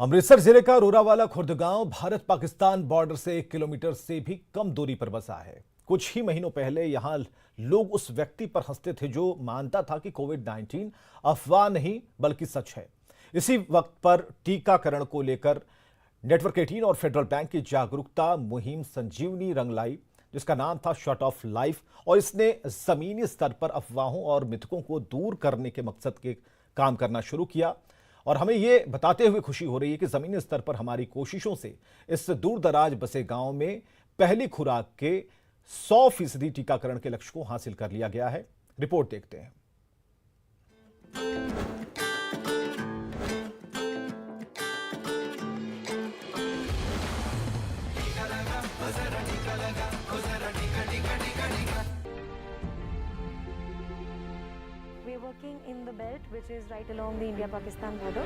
अमृतसर जिले का रोरावाला खुर्द गांव भारत पाकिस्तान बॉर्डर से 1 किलोमीटर से भी कम दूरी पर बसा है। कुछ ही महीनों पहले यहां लोग उस व्यक्ति पर हंसते थे जो मानता था कि कोविड-19 अफवाह नहीं बल्कि सच है। इसी वक्त पर टीकाकरण को लेकर नेटवर्क 18 और फेडरल बैंक की जागरूकता मुहिम संजीवनी रंग लाई, जिसका नाम था शॉट ऑफ लाइफ, और इसने जमीनी स्तर पर अफवाहों और मिथकों को दूर करने के मकसद के काम करना शुरू किया। और हमें ये बताते हुए खुशी हो रही है कि जमीनी स्तर पर हमारी कोशिशों से इस दूर दराज बसे गांव में पहली खुराक के 100% टीकाकरण के लक्ष्य को हासिल कर लिया गया है। रिपोर्ट देखते हैं। We're working in the belt, which is right along the India-Pakistan border.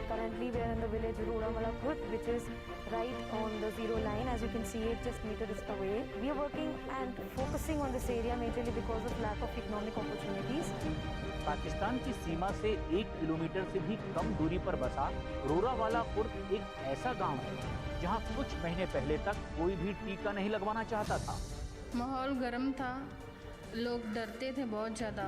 Currently, we are in the village Roramala Khurd, which is right on the zero line. As you can see, it just meters away. We are working and focusing on this area majorly because of lack of economic opportunities. Pakistan की सीमा से 1 kilometre से भी कम दूरी पर बसा रोरावाला खुर्द एक ऐसा गांव है जहां कुछ महीने पहले तक कोई भी टीका नहीं लगवाना चाहता था। माहौल गर्म था, लोग डरते थे बहुत ज़्यादा।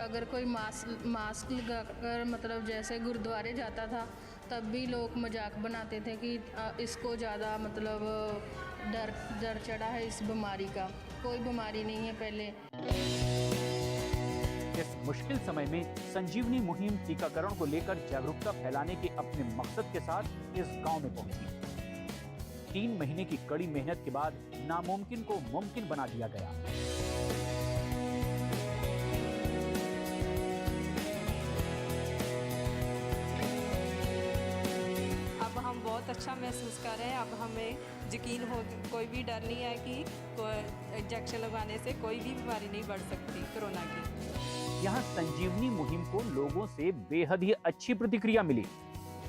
अगर कोई मास्क लगाकर मतलब जैसे गुरुद्वारे जाता था तब भी लोग मजाक बनाते थे कि इसको ज़्यादा मतलब डर चढ़ा है इस बीमारी का। कोई बीमारी नहीं है पहले। इस मुश्किल समय में संजीवनी मुहिम टीकाकरण को लेकर जागरूकता फैलाने के अपने मकसद के साथ इस गांव में पहुंची। 3 महीने की कड़ी मेहनत के बाद नामुमकिन को मुमकिन बना दिया गया। अब हम बहुत अच्छा महसूस कर रहे हैं। अब हमें यकीन हो, कोई भी डर नहीं है कि इंजेक्शन लगवाने से कोई भी बीमारी नहीं बढ़ सकती कोरोना की। यहाँ संजीवनी मुहिम को लोगों से बेहद ही अच्छी प्रतिक्रिया मिली,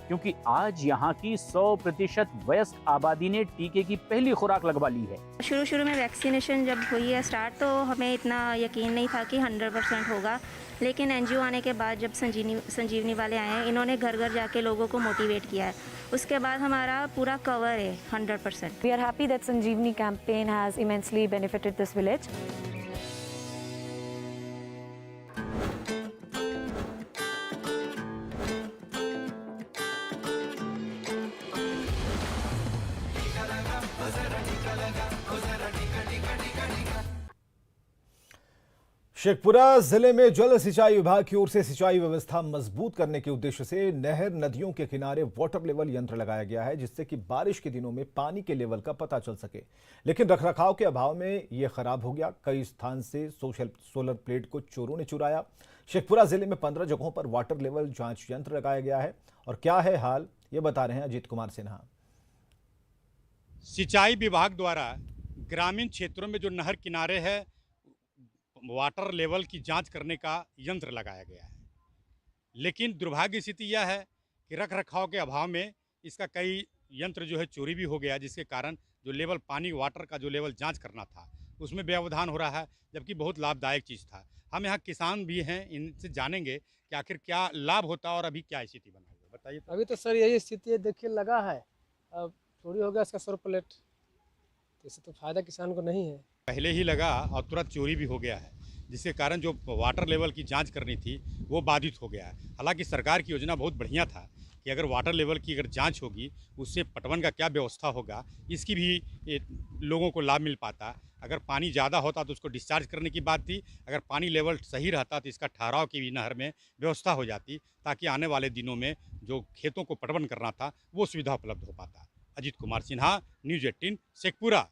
क्योंकि आज यहाँ की 100% वयस्क आबादी ने टीके की पहली खुराक लगवा ली है। शुरू में वैक्सीनेशन जब हुई है स्टार्ट, तो हमें इतना यकीन नहीं था कि 100% होगा, लेकिन एनजीओ आने के बाद जब संजीवनी वाले आए हैं, इन्होंने घर घर जाके लोगों को मोटिवेट किया है। उसके बाद हमारा पूरा कवर है 100%। We are happy that Sanjeevani campaign has immensely benefited this village. Sheikhpura जिले में जल सिंचाई विभाग की ओर से सिंचाई व्यवस्था मजबूत करने के उद्देश्य से नहर नदियों के किनारे वाटर लेवल यंत्र लगाया गया है, जिससे कि बारिश के दिनों में पानी के लेवल का पता चल सके। लेकिन रखरखाव के अभाव में यह खराब हो गया। कई स्थान से सोलर प्लेट को चोरों ने चुराया। शेखपुरा जिले में 15 जगहों पर वाटर लेवल जांच यंत्र लगाया गया है। और क्या है हाल, ये बता रहे हैं अजीत कुमार सिन्हा। सिंचाई विभाग द्वारा ग्रामीण क्षेत्रों में जो नहर किनारे है वाटर लेवल की जांच करने का यंत्र लगाया गया है, लेकिन दुर्भाग्य स्थिति यह है कि रख रखाव के अभाव में इसका कई यंत्र जो है चोरी भी हो गया, जिसके कारण जो लेवल पानी वाटर का जो लेवल जांच करना था उसमें व्यवधान हो रहा है, जबकि बहुत लाभदायक चीज़ था। हम यहाँ किसान भी हैं, इनसे जानेंगे कि आखिर क्या लाभ होता है और अभी क्या स्थिति बना हुआ है, बताइए। अभी तो सर यही स्थिति है, देखिए लगा है, अब चोरी हो गया इसका सोलर प्लेट, तो इससे तो फायदा किसान को नहीं है। पहले ही लगा और तुरंत चोरी भी हो गया है, जिसके कारण जो वाटर लेवल की जांच करनी थी वो बाधित हो गया है। हालांकि सरकार की योजना बहुत बढ़िया था कि अगर वाटर लेवल की अगर जांच होगी उससे पटवन का क्या व्यवस्था होगा, इसकी भी लोगों को लाभ मिल पाता। अगर पानी ज़्यादा होता तो उसको डिस्चार्ज करने की बात थी, अगर पानी लेवल सही रहता तो इसका ठहराव की भी नहर में व्यवस्था हो जाती, ताकि आने वाले दिनों में जो खेतों को पटवन करना था वो सुविधा उपलब्ध हो पाता। अजीत कुमार सिन्हा, न्यूज़ 18, शेखपुरा।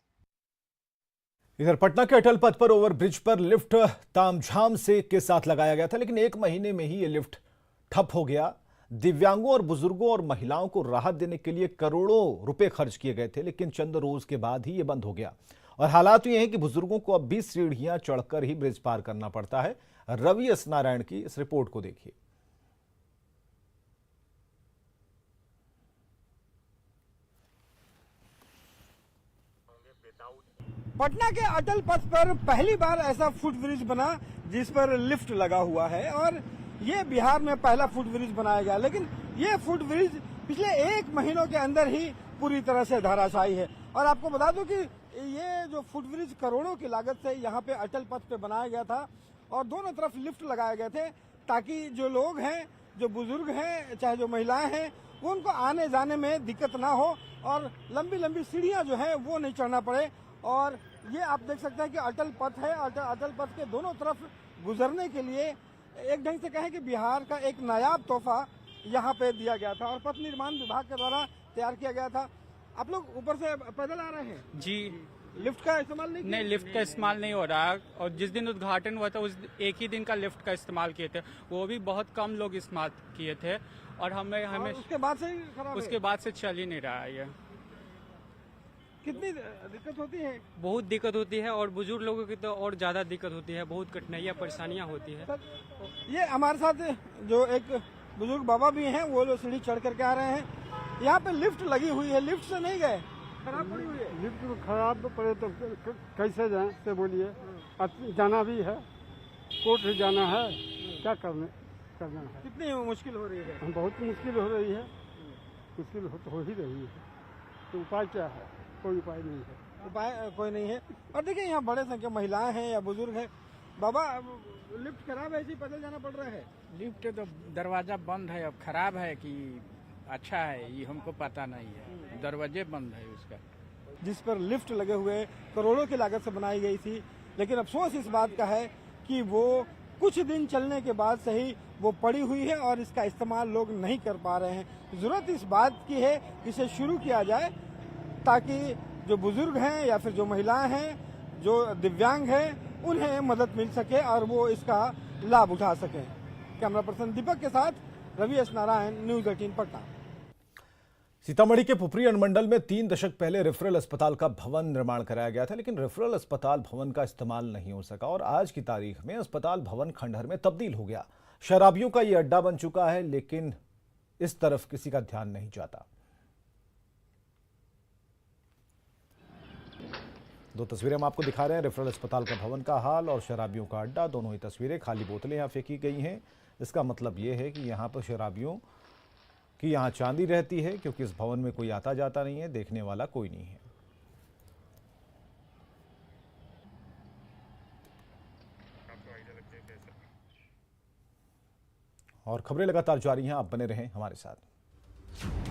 इधर पटना के अटल पथ पर ओवरब्रिज पर लिफ्ट तामझाम से के साथ लगाया गया था, लेकिन 1 महीने में ही ये लिफ्ट ठप हो गया। दिव्यांगों और बुजुर्गों और महिलाओं को राहत देने के लिए करोड़ों रुपए खर्च किए गए थे, लेकिन चंद रोज के बाद ही ये बंद हो गया। और हालात ये हैं कि बुजुर्गों को अब भी सीढ़ियां चढ़कर ही ब्रिज पार करना पड़ता है। रवि एस नारायण की इस रिपोर्ट को देखिए। पटना के अटल पथ पर पहली बार ऐसा फुट ब्रिज बना जिस पर लिफ्ट लगा हुआ है और ये बिहार में पहला फुट ब्रिज बनाया गया। लेकिन ये फुट ब्रिज पिछले 1 महीनों के अंदर ही पूरी तरह से धराशायी है। और आपको बता दूं कि ये जो फुट ब्रिज करोड़ों की लागत से यहाँ पे अटल पथ पे बनाया गया था और दोनों तरफ लिफ्ट लगाए गए थे ताकि जो लोग हैं, जो बुजुर्ग हैं, चाहे जो महिलाएं हैं, वो उनको आने जाने में दिक्कत ना हो और लंबी लंबी सीढ़ियां जो है वो नहीं चढ़ना पड़े। और ये आप देख सकते हैं कि अटल पथ है। अटल पथ के दोनों तरफ गुजरने के लिए एक ढंग से कहें कि बिहार का एक नायाब तोहफा यहाँ पे दिया गया था और पथ निर्माण विभाग के द्वारा तैयार किया गया था। आप लोग ऊपर से पैदल आ रहे हैं जी। लिफ्ट का इस्तेमाल नहीं लिफ्ट का इस्तेमाल नहीं हो रहा है और जिस दिन उद्घाटन हुआ था उस एक ही दिन का लिफ्ट का इस्तेमाल किए थे, वो भी बहुत कम लोग इस्तेमाल किए थे और हमें उसके बाद से ही खराब उसके बाद से चल ही नहीं रहा है। ये कितनी दिक्कत होती है? बहुत दिक्कत होती है और बुजुर्ग लोगों की तो और ज्यादा दिक्कत होती है, बहुत कठिनाइयाँ परेशानियाँ होती है। ये हमारे साथ जो एक बुजुर्ग बाबा भी हैं, वो लोग सीढ़ी चढ़ करके आ रहे हैं। यहाँ पे लिफ्ट लगी हुई है, लिफ्ट से नहीं गए, खराब पड़ी हुई है। लिफ्ट खराब पड़े तो कैसे जाएं से बोलिए। जाना भी है, कोर्ट भी जाना है, क्या करना है। कितनी मुश्किल हो रही है? बहुत मुश्किल हो रही है, मुश्किल हो ही रही है। तो उपाय क्या है? कोई उपाय नहीं है। उपाय कोई नहीं है। और देखिए यहाँ बड़े संख्या महिलाएं हैं या बुजुर्ग हैं। बाबा, लिफ्ट खराब है, ऐसे ही पैदल जाना पड़ रहा है? लिफ्ट तो दरवाजा बंद है, अब खराब है कि अच्छा है ये हमको पता नहीं है। दरवाजे बंद है उसका। जिस पर लिफ्ट लगे हुए करोड़ों की लागत से बनाई गई थी, लेकिन अफसोस इस बात का है कि वो कुछ दिन चलने के बाद से ही वो पड़ी हुई है और इसका इस्तेमाल लोग नहीं कर पा रहे हैं। जरूरत इस बात की है कि इसे शुरू किया जाए ताकि जो बुजुर्ग हैं या फिर जो महिलाएं हैं, जो दिव्यांग हैं, उन्हें मदद मिल सके और वो इसका लाभ उठा सकें। कैमरा पर्सन दीपक के साथ रवि एस नारायण, न्यूज 18 पटना। सीतामढ़ी के पुपरी अनुमंडल में 3 दशक पहले रेफरल अस्पताल का भवन निर्माण कराया गया था, लेकिन रेफरल अस्पताल भवन का इस्तेमाल नहीं हो सका और आज की तारीख में अस्पताल भवन खंडहर में तब्दील हो गया। शराबियों का ये अड्डा बन चुका है, लेकिन इस तरफ किसी का ध्यान नहीं जाता। 2 तस्वीरें हम आपको दिखा रहे हैं, रेफरल अस्पताल का भवन का हाल और शराबियों का अड्डा। दोनों ही तस्वीरें, खाली बोतलें यहाँ फेंकी गई हैं। इसका मतलब ये है कि यहाँ पर शराबियों कि यहाँ चांदी रहती है, क्योंकि इस भवन में कोई आता जाता नहीं है, देखने वाला कोई नहीं है। और खबरें लगातार जारी हैं, आप बने रहें हमारे साथ।